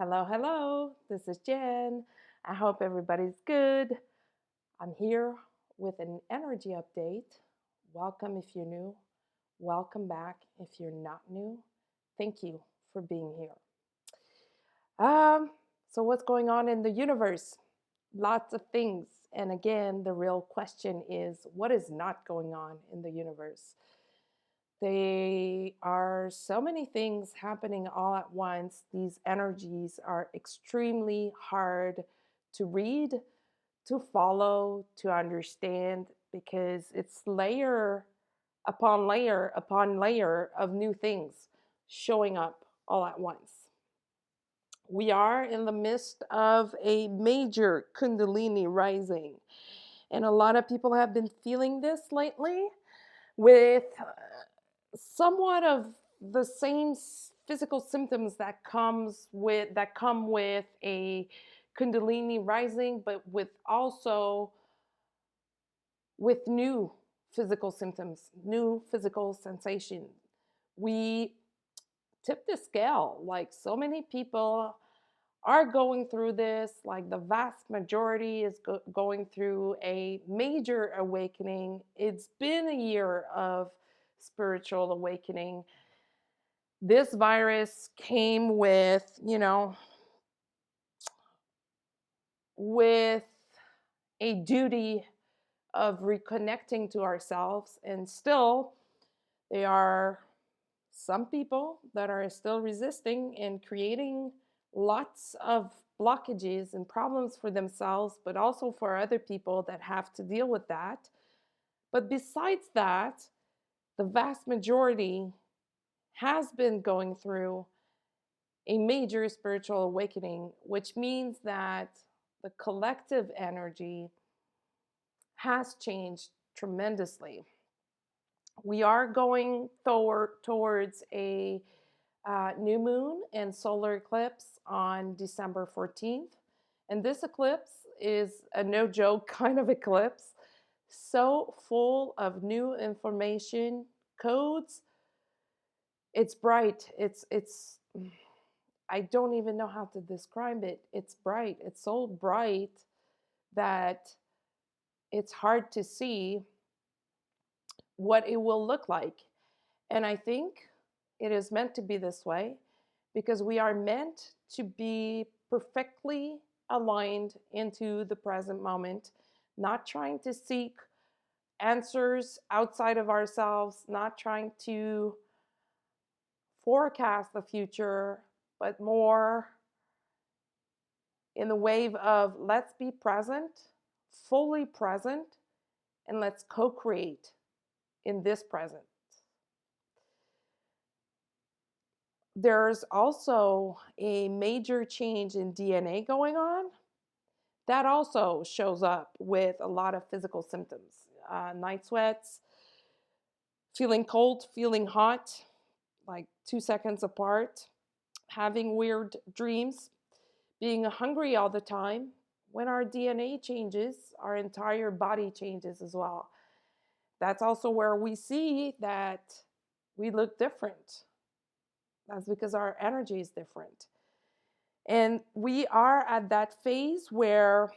Hello, hello. This is Jen. I hope everybody's good. I'm here with an energy update. Welcome if you're new. Welcome back if you're not new. Thank you for being here. Um, so what's going on in the universe? Lots of things. And again, the real question is what is not going on in the universe? There are so many things happening all at once. These energies are extremely hard to read, to follow, to understand, because it's layer upon layer of new things showing up all at once. We are in the midst of a major Kundalini rising, and a lot of people have been feeling this lately with somewhat of the same physical symptoms that come with a kundalini rising, but with also with new physical symptoms, new physical sensation. We tip the scale, like so many people are going through this, like the vast majority is going through a major awakening. It's been a year of spiritual awakening. This virus came with a duty of reconnecting to ourselves, and still there are some people that are still resisting and creating lots of blockages and problems for themselves, but also for other people that have to deal with that. But besides that, the vast majority has been going through a major spiritual awakening, which means that the collective energy has changed tremendously. We are going towards a new moon and solar eclipse on December 14th. And this eclipse is a no joke kind of eclipse, so full of new information, codes. It's bright. It's I don't even know how to describe it. It's bright. It's so bright that it's hard to see what it will look like. And I think it is meant to be this way because we are meant to be perfectly aligned into the present moment, not trying to seek answers outside of ourselves, not trying to forecast the future, but more in the wave of let's be present, fully present, and let's co create in this present. There's also a major change in DNA going on that also shows up with a lot of physical symptoms, night sweats, feeling cold, feeling hot, like 2 seconds apart, having weird dreams, being hungry all the time. When our DNA changes, our entire body changes as well. That's also where we see that we look different. That's because our energy is different. And we are at that phase where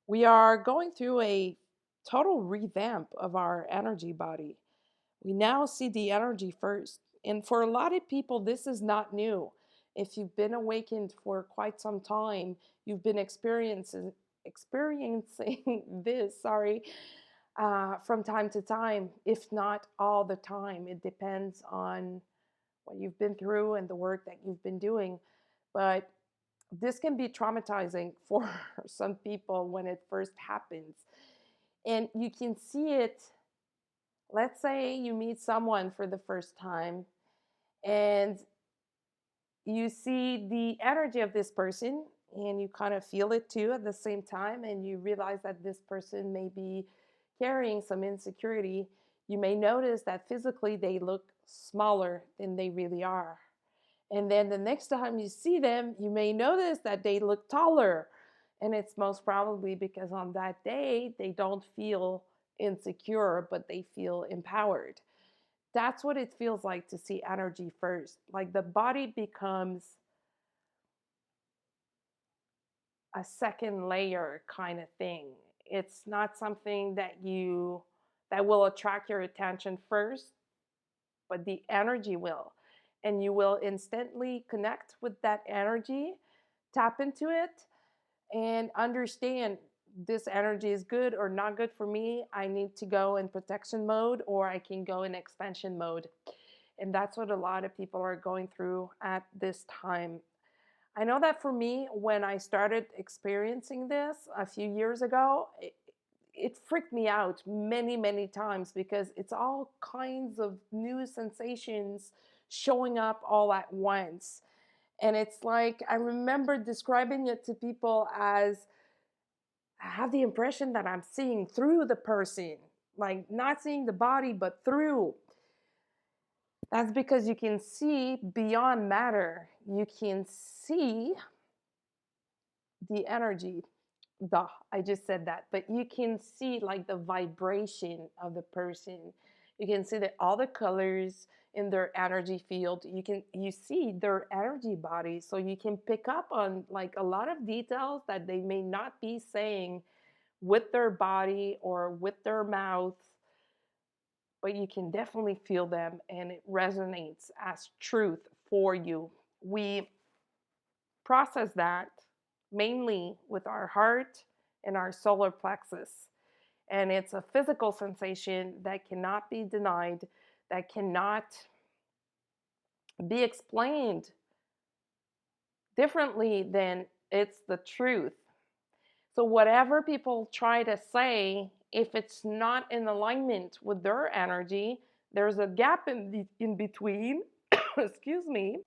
we are going through a total revamp of our energy body. We now see the energy first. And for a lot of people, this is not new. If you've been awakened for quite some time, you've been experiencing this, from time to time, if not all the time. It depends on what you've been through and the work that you've been doing. But this can be traumatizing for some people when it first happens. And you can see it. Let's say you meet someone for the first time and you see the energy of this person and you kind of feel it too at the same time, and you realize that this person may be carrying some insecurity. You may notice that physically they look smaller than they really are. And then the next time you see them, you may notice that they look taller. And it's most probably because on that day, they don't feel insecure, but they feel empowered. That's what it feels like to see energy first. Like the body becomes a second layer kind of thing. It's not something that will attract your attention first, but the energy will. And you will instantly connect with that energy, tap into it, and understand this energy is good or not good for me. I need to go in protection mode or I can go in expansion mode. And that's what a lot of people are going through at this time. I know that for me, when I started experiencing this a few years ago, it freaked me out many, many times because it's all kinds of new sensations showing up all at once. And it's like, I remember describing it to people as I have the impression that I'm seeing through the person, like not seeing the body, but through. That's because you can see beyond matter. You can see the energy. Duh, I just said that. But you can see like the vibration of the person. You can see that all the colors in their energy field. You see their energy body. So you can pick up on like a lot of details that they may not be saying with their body or with their mouth, but you can definitely feel them and it resonates as truth for you. We process that mainly with our heart and our solar plexus. And it's a physical sensation that cannot be denied, that cannot be explained differently than it's the truth. So, whatever people try to say, if it's not in alignment with their energy, there's a gap in between. Excuse me.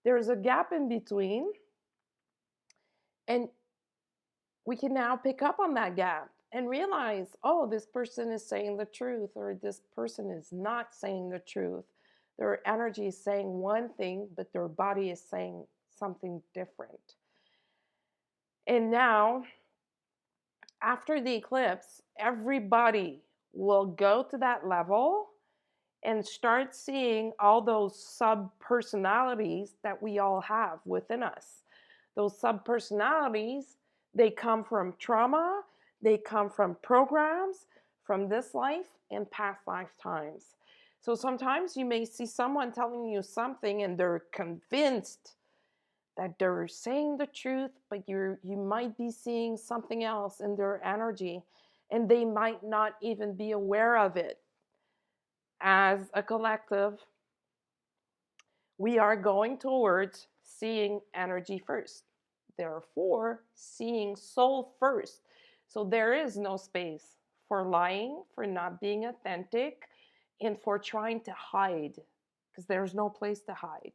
There's a gap in between, and we can now pick up on that gap and realize, oh, this person is saying the truth, or this person is not saying the truth. Their energy is saying one thing, but their body is saying something different. And now, after the eclipse, everybody will go to that level and start seeing all those sub personalities that we all have within us. Those sub personalities, they come from trauma, they come from programs from this life and past lifetimes. So sometimes you may see someone telling you something and they're convinced that they're saying the truth, but you might be seeing something else in their energy and they might not even be aware of it. As a collective, we are going towards seeing energy first. Therefore, seeing soul first. So there is no space for lying, for not being authentic, and for trying to hide, because there's no place to hide.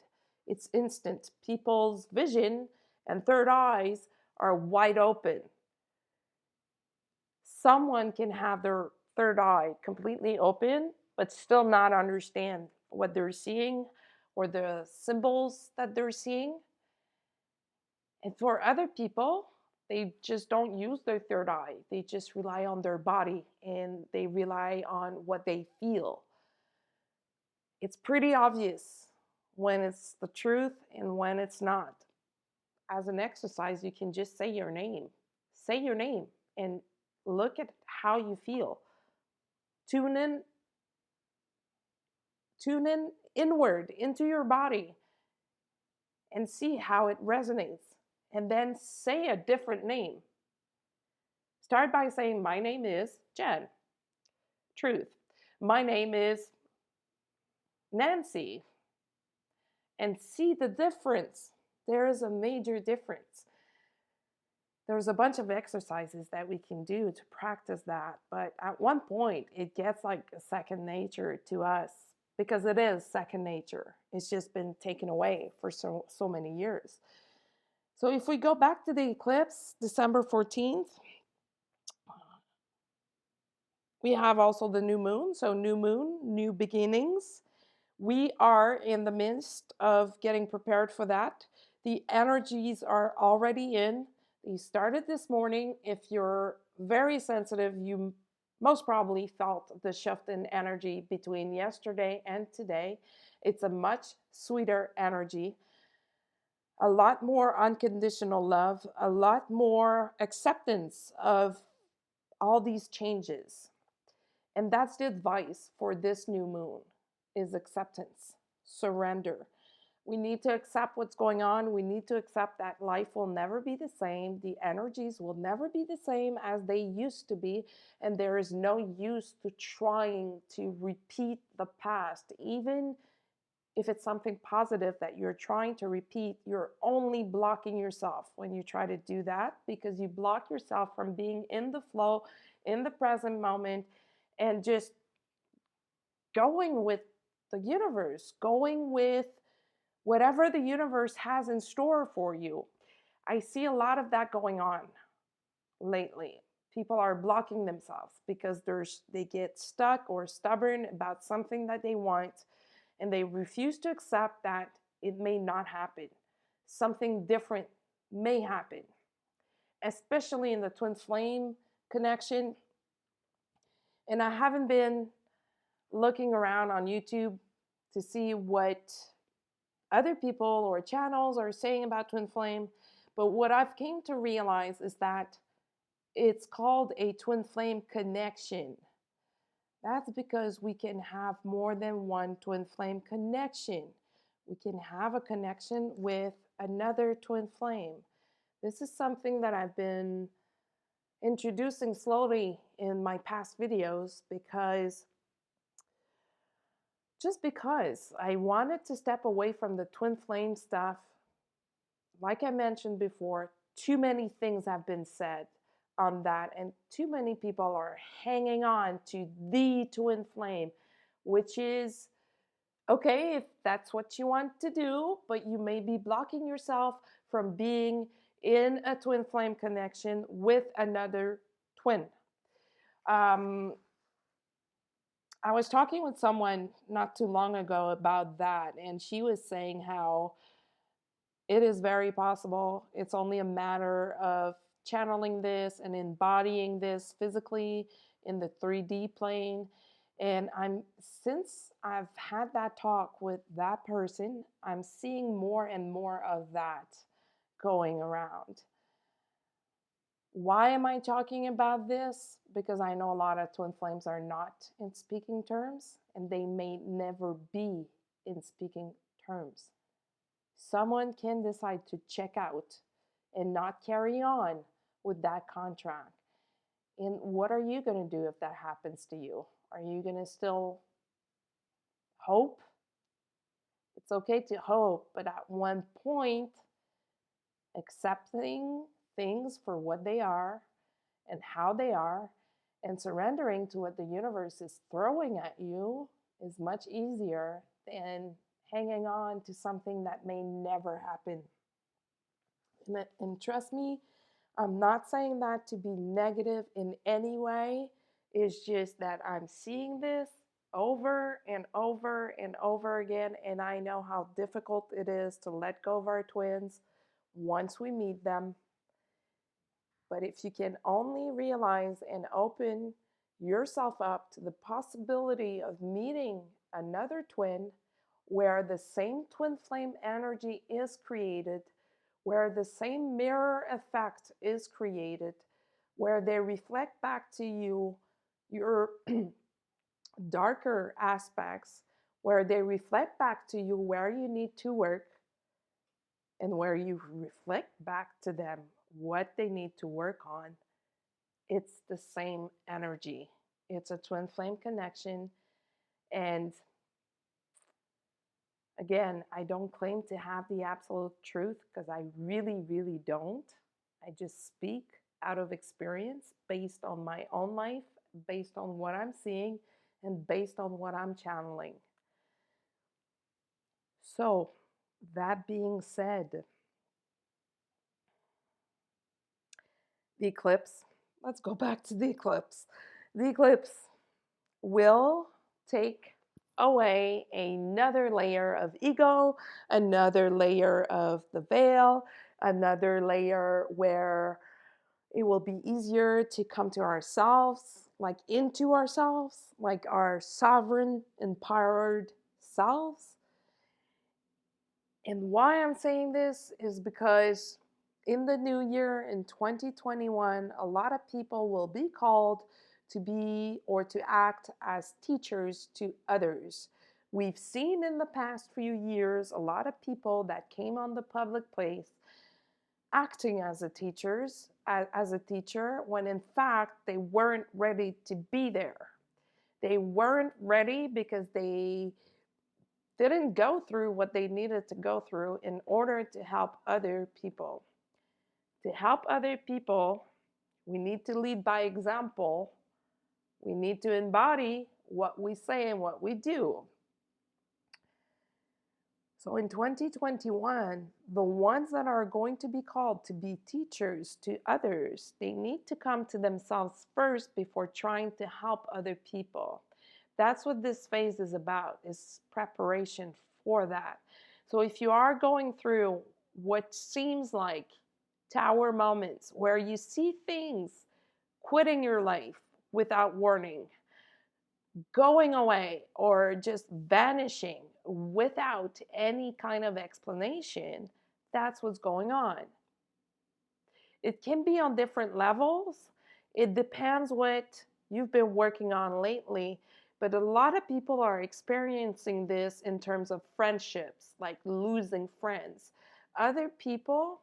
It's instant. People's vision and third eyes are wide open. Someone can have their third eye completely open, but still not understand what they're seeing or the symbols that they're seeing. And for other people, they just don't use their third eye. They just rely on their body and they rely on what they feel. It's pretty obvious when it's the truth and when it's not. As an exercise, you can just say your name. Say your name and look at how you feel. Tune in, tune in inward into your body and see how it resonates. And then say a different name. Start by saying, my name is Jen. Truth. My name is Nancy. And see the difference. There is a major difference. There's a bunch of exercises that we can do to practice that. But at one point, it gets like a second nature to us because it is second nature. It's just been taken away for so many years. So if we go back to the eclipse, December 14th, we have also the new moon. So new moon, new beginnings. We are in the midst of getting prepared for that. The energies are already in. They started this morning. If you're very sensitive, you most probably felt the shift in energy between yesterday and today. It's a much sweeter energy, a lot more unconditional love, a lot more acceptance of all these changes. And that's the advice for this new moon is acceptance, surrender. We need to accept what's going on. We need to accept that life will never be the same. The energies will never be the same as they used to be. And there is no use to trying to repeat the past. Even if it's something positive that you're trying to repeat, you're only blocking yourself when you try to do that, because you block yourself from being in the flow, in the present moment, and just going with the universe, going with whatever the universe has in store for you. I see a lot of that going on lately. People are blocking themselves because they get stuck or stubborn about something that they want, and they refuse to accept that it may not happen. Something different may happen, especially in the twin flame connection. And I haven't been looking around on YouTube to see what other people or channels are saying about twin flame, but what I've came to realize is that it's called a twin flame connection. That's because we can have more than one twin flame connection. We can have a connection with another twin flame. This is something that I've been introducing slowly in my past videos because I wanted to step away from the twin flame stuff. Like I mentioned before, too many things have been said on that, and too many people are hanging on to the twin flame, which is okay if that's what you want to do, but you may be blocking yourself from being in a twin flame connection with another twin. I was talking with someone not too long ago about that, and she was saying how it is very possible. It's only a matter of channeling this and embodying this physically in the 3D plane. And since I've had that talk with that person, I'm seeing more and more of that going around. Why am I talking about this? Because I know a lot of twin flames are not in speaking terms, and they may never be in speaking terms. Someone can decide to check out and not carry on with that contract. And what are you going to do if that happens to you? Are you going to still hope? It's okay to hope, but at one point, accepting things for what they are and how they are and surrendering to what the universe is throwing at you is much easier than hanging on to something that may never happen. And trust me, I'm not saying that to be negative in any way. It's just that I'm seeing this over and over and over again, and I know how difficult it is to let go of our twins once we meet them. But if you can only realize and open yourself up to the possibility of meeting another twin where the same twin flame energy is created, where the same mirror effect is created, where they reflect back to you your darker aspects, where they reflect back to you where you need to work, and where you reflect back to them what they need to work on, it's the same energy. It's a twin flame connection. And again, I don't claim to have the absolute truth because I really, really don't. I just speak out of experience based on my own life, based on what I'm seeing, and based on what I'm channeling. So, that being said, the eclipse, let's go back to the eclipse. The eclipse will take away another layer of ego, another layer of the veil, another layer where it will be easier to come to ourselves, like into ourselves, like our sovereign, empowered selves. And why I'm saying this is because in the new year, in 2021, a lot of people will be called to be or to act as teachers to others. We've seen in the past few years a lot of people that came on the public place acting as a teacher when in fact they weren't ready to be there. They weren't ready because they didn't go through what they needed to go through in order to help other people. To help other people, we need to lead by example. We need to embody what we say and what we do. So in 2021, the ones that are going to be called to be teachers to others, they need to come to themselves first before trying to help other people. That's what this phase is about, is preparation for that. So if you are going through what seems like tower moments where you see things quitting your life without warning, going away or just vanishing without any kind of explanation, that's what's going on. It can be on different levels. It depends what you've been working on lately, but a lot of people are experiencing this in terms of friendships, like losing friends. Other people,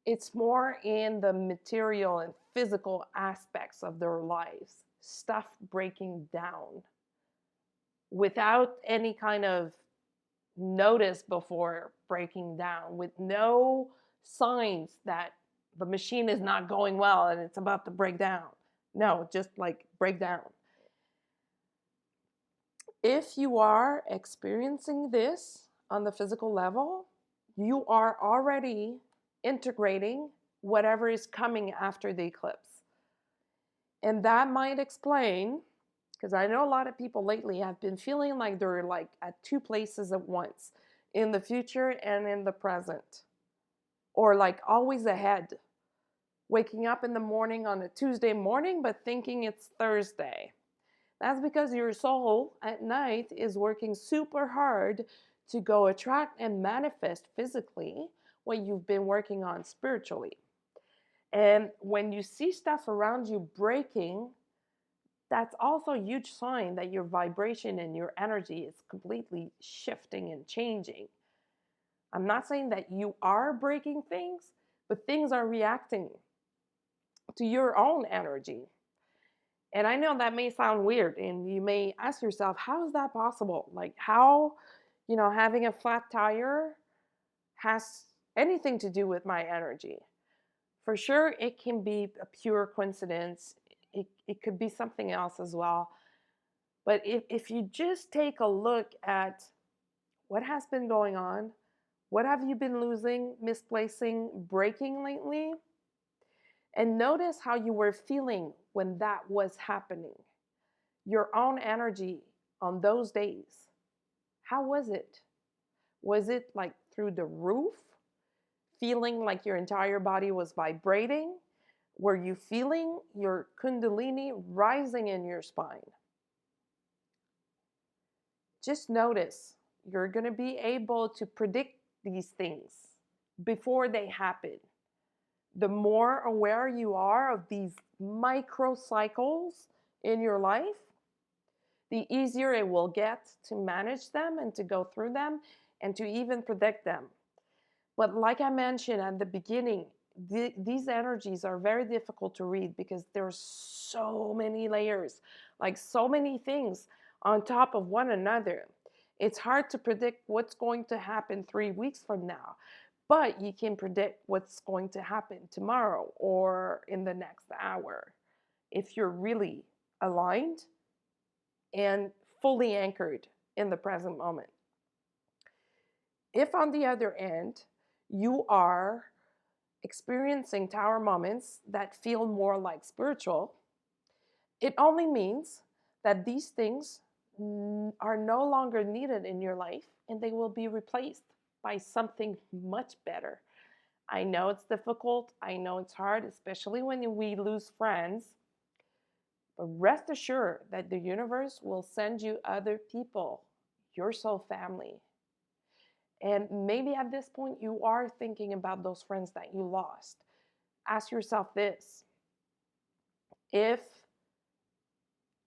it's more in the material and physical aspects of their lives, stuff breaking down without any kind of notice before breaking down, with no signs that the machine is not going well and it's about to break down. No, just like break down. If you are experiencing this on the physical level, you are already integrating whatever is coming after the eclipse. And that might explain, because I know a lot of people lately have been feeling like they're like at two places at once, in the future and in the present, or like always ahead, waking up in the morning on a Tuesday morning but thinking it's Thursday. That's because your soul at night is working super hard to go attract and manifest physically what you've been working on spiritually. And when you see stuff around you breaking, that's also a huge sign that your vibration and your energy is completely shifting and changing. I'm not saying that you are breaking things, but things are reacting to your own energy. And I know that may sound weird, and you may ask yourself, how is that possible? Like, how, having a flat tire has anything to do with my energy? For sure, it can be a pure coincidence. It could be something else as well. But if you just take a look at what has been going on, what have you been losing, misplacing, breaking lately? And notice how you were feeling when that was happening. Your own energy on those days. How was it? Was it like through the roof? Feeling like your entire body was vibrating? Were you feeling your kundalini rising in your spine? Just notice. You're going to be able to predict these things before they happen. The more aware you are of these micro cycles in your life, the easier it will get to manage them and to go through them and to even predict them. But like I mentioned at the beginning, these energies are very difficult to read because there's so many layers, like so many things on top of one another. It's hard to predict what's going to happen 3 weeks from now, but you can predict what's going to happen tomorrow or in the next hour if you're really aligned and fully anchored in the present moment. If, on the other end, you are experiencing tower moments that feel more like spiritual, it only means that these things are no longer needed in your life and they will be replaced by something much better. I know it's difficult. I know it's hard, especially when we lose friends. But rest assured that the universe will send you other people, your soul family. And maybe at this point, you are thinking about those friends that you lost. Ask yourself this: if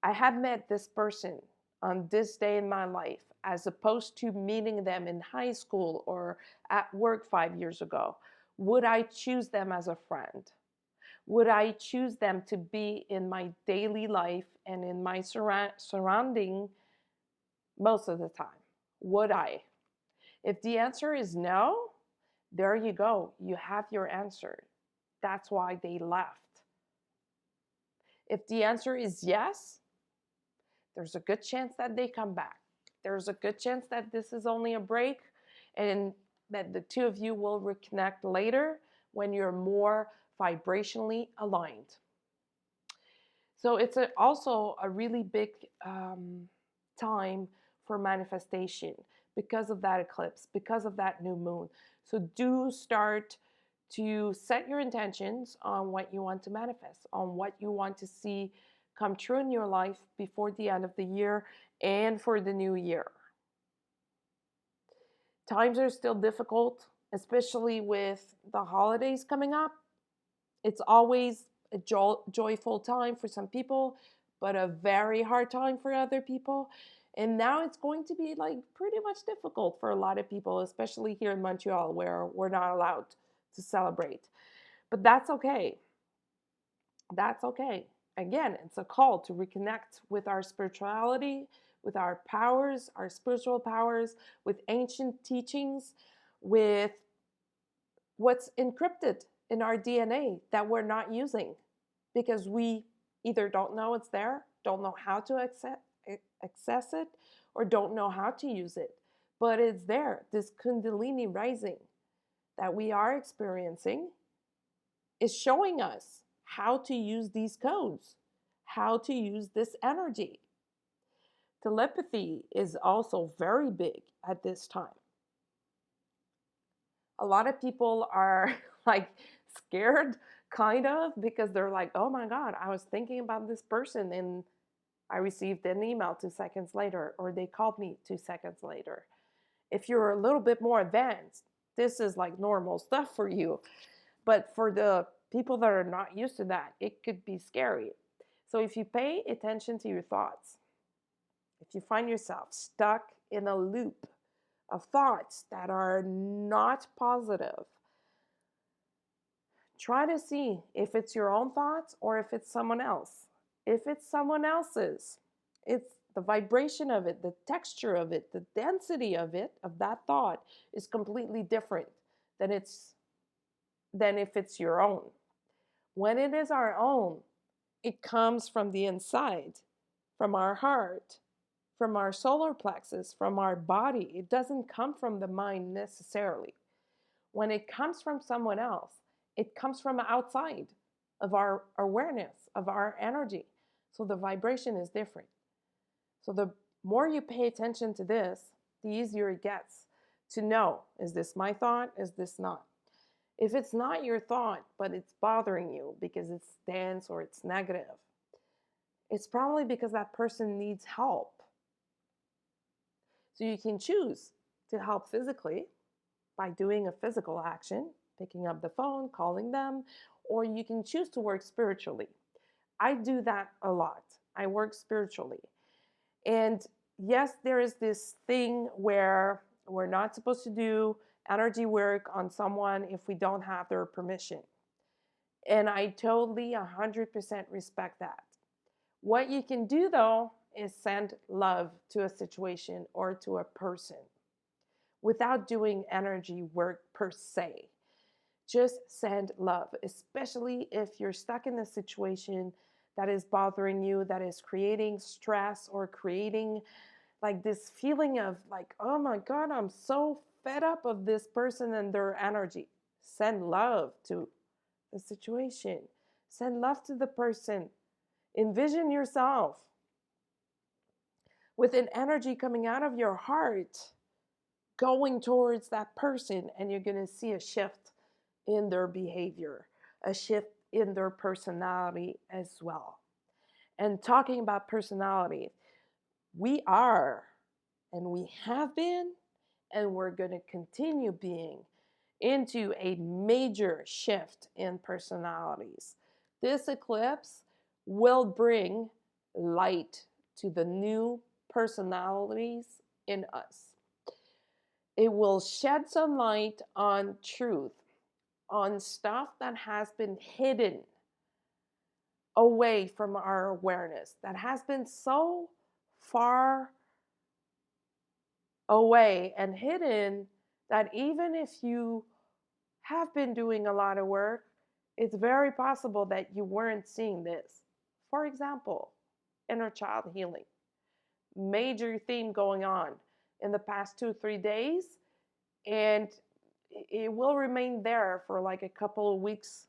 I had met this person on this day in my life, as opposed to meeting them in high school or at work 5 years ago, would I choose them as a friend? Would I choose them to be in my daily life and in my surrounding most of the time? Would I? If the answer is no, there you go. You have your answer. That's why they left. If the answer is yes, there's a good chance that they come back. There's a good chance that this is only a break and that the two of you will reconnect later when you're more vibrationally aligned. So it's also a really big time for manifestation because of that eclipse, because of that new moon. So do start to set your intentions on what you want to manifest, on what you want to see come true in your life before the end of the year and for the new year. Times are still difficult, especially with the holidays coming up. It's always a joyful time for some people, but a very hard time for other people. And now it's going to be like pretty much difficult for a lot of people, especially here in Montreal, where we're not allowed to celebrate. But that's okay. That's okay. Again, it's a call to reconnect with our spirituality, with our powers, our spiritual powers, with ancient teachings, with what's encrypted in our DNA that we're not using because we either don't know it's there, don't know how to access it, or don't know how to use it. But it's there. This Kundalini rising that we are experiencing is showing us how to use these codes, how to use this energy. Telepathy is also very big at this time. A lot of people are like scared, kind of, because they're like, oh my God, I was thinking about this person and I received an email 2 seconds later, or they called me 2 seconds later. If you're a little bit more advanced, this is like normal stuff for you. But for the people that are not used to that, it could be scary. So if you pay attention to your thoughts, if you find yourself stuck in a loop of thoughts that are not positive, try to see if it's your own thoughts or if it's someone else. If it's someone else's, it's the vibration of it, the texture of it, the density of it, of that thought is completely different than if it's your own. When it is our own, it comes from the inside, from our heart, from our solar plexus, from our body. It doesn't come from the mind necessarily. When it comes from someone else, it comes from outside of our awareness, of our energy. So the vibration is different. So the more you pay attention to this, the easier it gets to know, is this my thought? Is this not? If it's not your thought, but it's bothering you because it's dense or it's negative, it's probably because that person needs help. So you can choose to help physically by doing a physical action, picking up the phone, calling them, or you can choose to work spiritually. I do that a lot. I work spiritually. And yes, there is this thing where we're not supposed to do energy work on someone if we don't have their permission. And I totally 100% respect that. What you can do though is send love to a situation or to a person without doing energy work per se. Just send love, especially if you're stuck in a situation that is bothering you, that is creating stress or creating like this feeling of like, oh my God, I'm so fed up of this person and their energy. Send love to the situation. Send love to the person. Envision yourself with an energy coming out of your heart, going towards that person, and you're going to see a shift in their behavior, a shift in their personality as well. And talking about personality, we are and we have been and we're going to continue being into a major shift in personalities. This eclipse will bring light to the new personalities in us. It will shed some light on truth, on stuff that has been hidden away from our awareness, that has been so far away and hidden that even if you have been doing a lot of work, it's very possible that you weren't seeing this. For example, inner child healing. Major theme going on in the past 2-3 days, and it will remain there for like a couple of weeks,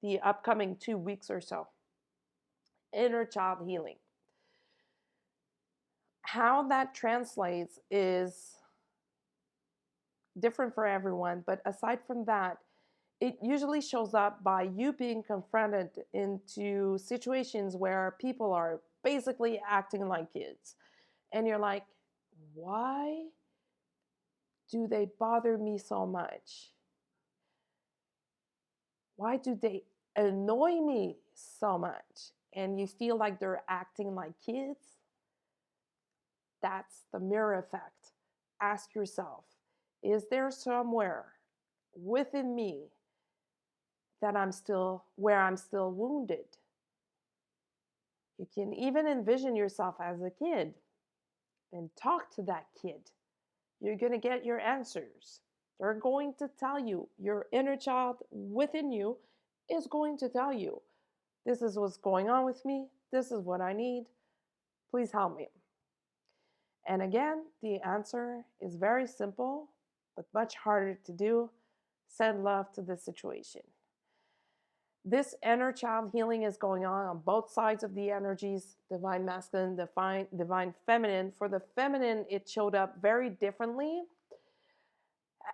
the upcoming 2 weeks or so. Inner child healing. How that translates is different for everyone, but aside from that, it usually shows up by you being confronted into situations where people are basically acting like kids. And you're like, why do they bother me so much? Why do they annoy me so much? And you feel like they're acting like kids? That's the mirror effect. Ask yourself, is there somewhere within me that where I'm still wounded? You can even envision yourself as a kid and talk to that kid. You're going to get your answers. They're going to tell you, your inner child within you is going to tell you, this is what's going on with me. This is what I need. Please help me. And again, the answer is very simple, but much harder to do. Send love to the situation. This inner child healing is going on both sides of the energies, divine masculine, divine feminine. For the feminine, it showed up very differently,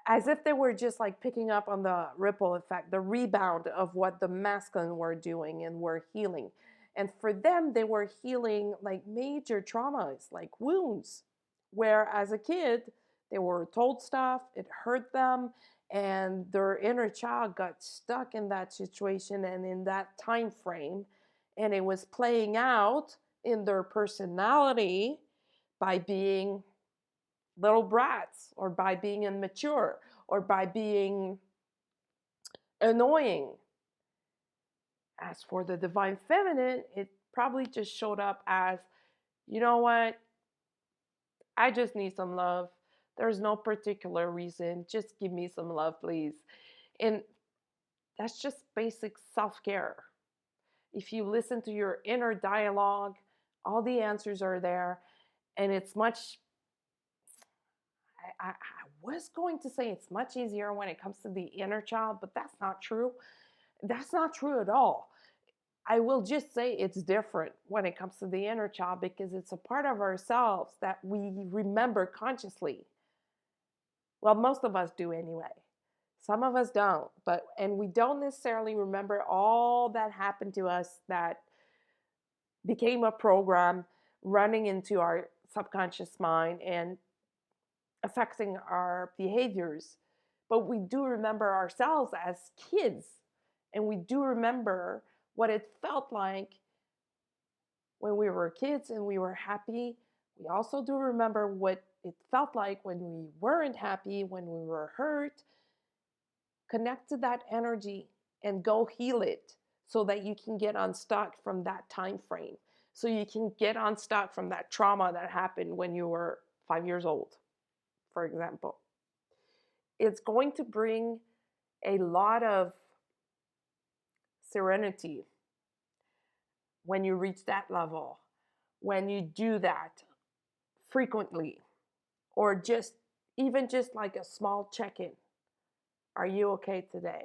as if they were just like picking up on the ripple effect, the rebound of what the masculine were doing and were healing. And for them, they were healing like major traumas, like wounds, where as a kid, they were told stuff, it hurt them, and their inner child got stuck in that situation and in that time frame, and it was playing out in their personality by being little brats or by being immature or by being annoying. As for the divine feminine, it probably just showed up as, you know what, I just need some love. There's no particular reason. Just give me some love, please. And that's just basic self-care. If you listen to your inner dialogue, all the answers are there. And it's much, I was going to say it's much easier when it comes to the inner child, but that's not true. That's not true at all. I will just say it's different when it comes to the inner child because it's a part of ourselves that we remember consciously. Well, most of us do anyway. Some of us don't, and we don't necessarily remember all that happened to us that became a program running into our subconscious mind and affecting our behaviors. But we do remember ourselves as kids, and we do remember what it felt like when we were kids and we were happy. We also do remember what it felt like when we weren't happy, when we were hurt. Connect to that energy and go heal it so that you can get unstuck from that time frame. So you can get unstuck from that trauma that happened when you were 5 years old, for example. It's going to bring a lot of serenity when you reach that level, when you do that frequently, or even just like a small check-in. Are you okay today?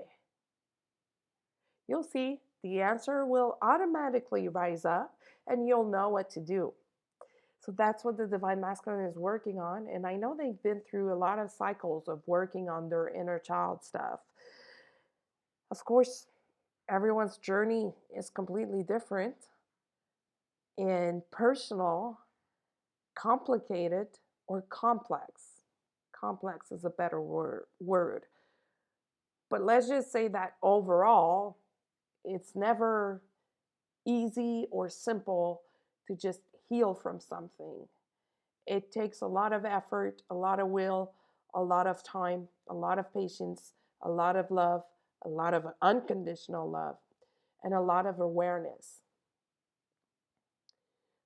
You'll see the answer will automatically rise up and you'll know what to do. So that's what the divine masculine is working on. And I know they've been through a lot of cycles of working on their inner child stuff. Of course, everyone's journey is completely different. and personal, complicated, or complex. Complex is a better word. But let's just say that overall, it's never easy or simple to just heal from something. It takes a lot of effort, a lot of will, a lot of time, a lot of patience, a lot of love, a lot of unconditional love, and a lot of awareness.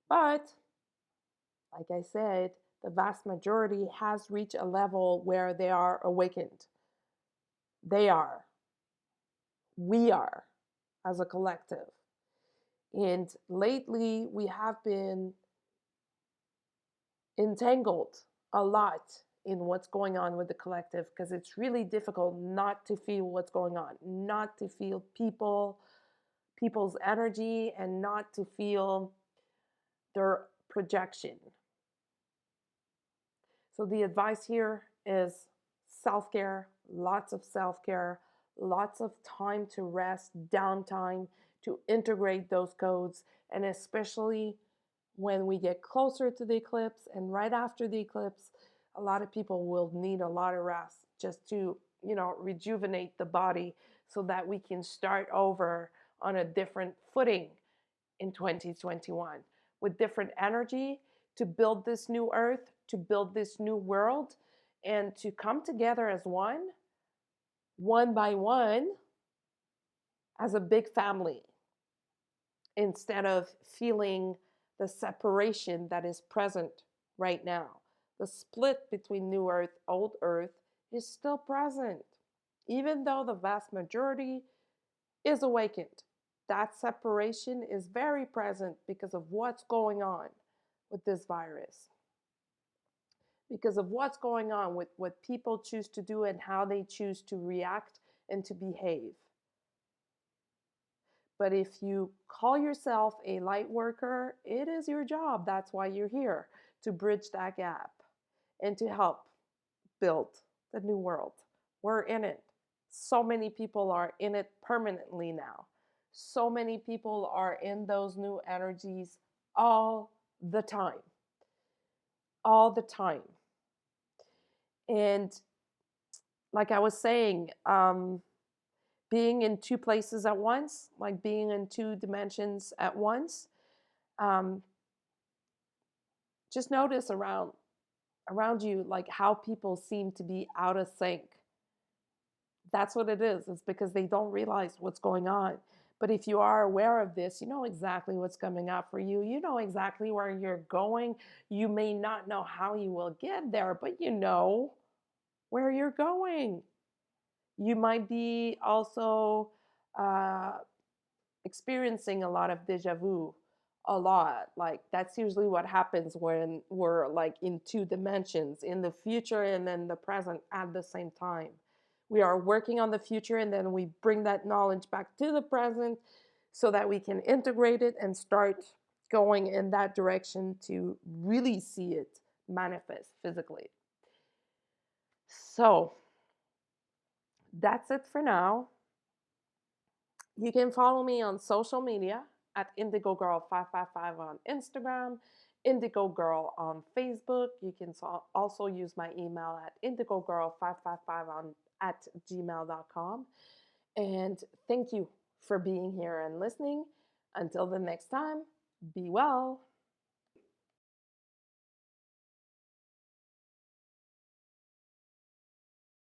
But, like I said, the vast majority has reached a level where they are awakened. They are. We are, as a collective. And lately, we have been entangled a lot in what's going on with the collective because it's really difficult not to feel what's going on, not to feel people's energy, and not to feel their projection. So the advice here is self-care, lots of self-care, lots of time to rest, downtime, to integrate those codes, and especially when we get closer to the eclipse and right after the eclipse, a lot of people will need a lot of rest just to, rejuvenate the body so that we can start over on a different footing in 2021 with different energy to build this new earth, to build this new world, and to come together as one by one, as a big family, instead of feeling the separation that is present right now. The split between New Earth, Old Earth is still present, even though the vast majority is awakened. That separation is very present because of what's going on with this virus, because of what's going on with what people choose to do and how they choose to react and to behave. But if you call yourself a light worker, it is your job. That's why you're here, to bridge that gap and to help build the new world. We're in it. So many people are in it permanently now. So many people are in those new energies all the time. All the time. And like I was saying, being in two places at once, like being in two dimensions at once, um, just notice around you, like how people seem to be out of sync. That's what it is. It's because they don't realize what's going on. But if you are aware of this, you know exactly what's coming up for you. You know exactly where you're going. You may not know how you will get there, but you know where you're going. You might be also uh, experiencing a lot of deja vu, a lot. Like that's usually what happens when we're like in two dimensions, in the future and then the present at the same time. We are working on the future and then we bring that knowledge back to the present so that we can integrate it and start going in that direction to really see it manifest physically. So that's it for now. You can follow me on social media at Indigo Girl 555 on Instagram, Indigo Girl on Facebook. You can also use my email at indigogirl555 at gmail.com. And thank you for being here and listening. Until the next time, be well.